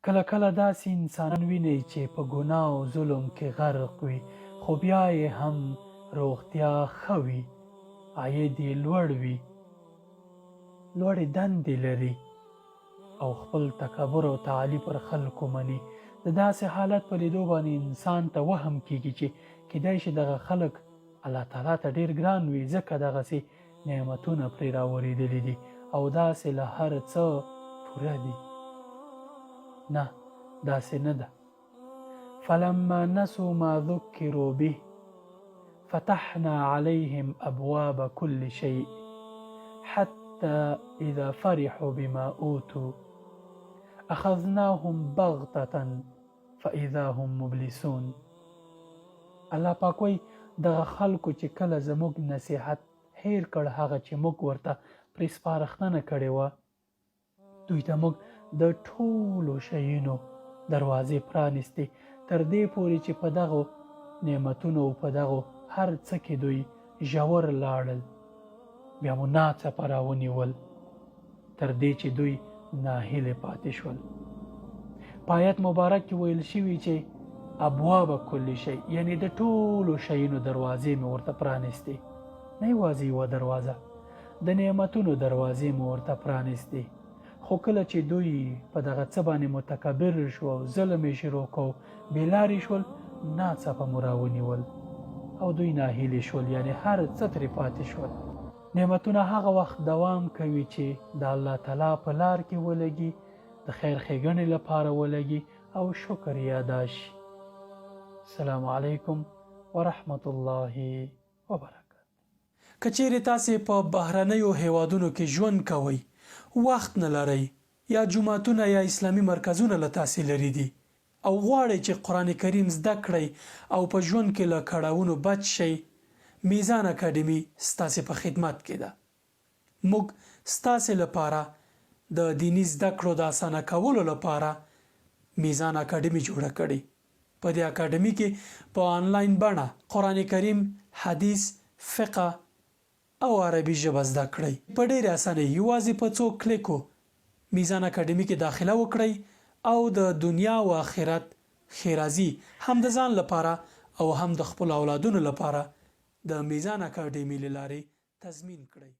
کله کله داسې انسانان وینئ چې په ګناه او ظلم کې غرق وي، خو بیا یې هم روغتیا ښه وي، عاید یې لوړ وي، لوړې دندې لري او خپل تکبر او تعالي پر خلکو مني. د داسې حالت په لیدو باندې انسان ته وهم کېږي چې کیدای شي دغه خلک الله تعالی ته ډېر ګران وي، ځکه دغسې نعمتونه پرې راورېدلي دي او داسې له هر څه پوره دي. نه، داسې نه ده. فلما نسوا ما ذکروا به فتحنا عليهم أبواب كل شيء حتى إذا فرحوا بما أوتوا أخذناهم بغتة فإذا هم مبلسون. الله پاک وایي دغه خلکو چې کله زموږ نصیحت هیر کړ، هغه چې موږ ورته پرې سپارښتنه کړې وه، دوی ته موږ د ټولو شیونو دروازې پرانیستې، تر دې پورې چې په دغو نعمتونو او په دغو هر څه کې دوی ژور لاړل، بیا مو ناڅاپه راونیول تر دې چې دوی ناهیلې پاتې شول. په آیت مبارک کې ویل شوي چې ابواب کل شی، یعنی د ټولو شیونو دروازې مې ورته پرانیستې، نه یوازې یوه دروازه، د نعمتونو دروازې مې ورته پرانیستې. خو کله چې دوی په دغه څه باندې متکبر شو او ظلم یې شروع کو، بېلارې شول، ناڅاپه مو راونیول او دوی ناهیلې شول، یعنی هر څه ترې پاتې شول. نعمتونه هغه وخت دوام کوي چې د الله تعالی په لار کې ولګي، د خیر ښېګڼې لپاره ولګي او شکر یې ادا شي. السلام علیکم ورحمت الله وبرکاته. که چیرې تاسې په بهرنیو هیوادونو کې ژوند کوئ، وخت نه لرئ، یا جوماتونه یا اسلامي مرکزونه له تاسې لرې دي او غواړئ چې قرآن کریم زده کړئ او په ژوند کې له کړاوونو بچ شئ، میزان اکاډمي ستاسې په خدمت کې ده. موږ ستاسې لپاره د دیني زده کړو د اسانه کولو لپاره میزان اکاډمي جوړه کړې. په دې اکاډمي کې په آنلاین بڼه قرآن کریم، حدیث، فقه او عربي ژبه زده کړئ. په ډېرې اسانۍ یوازې په څو کلیکو میزان اکاډمي کې داخله وکړئ او د دنیا او آخرت ښېرازي هم د ځان لپاره او هم د خپل اولادونو لپاره د میزان اکاډمي له لارې تضمین کړئ.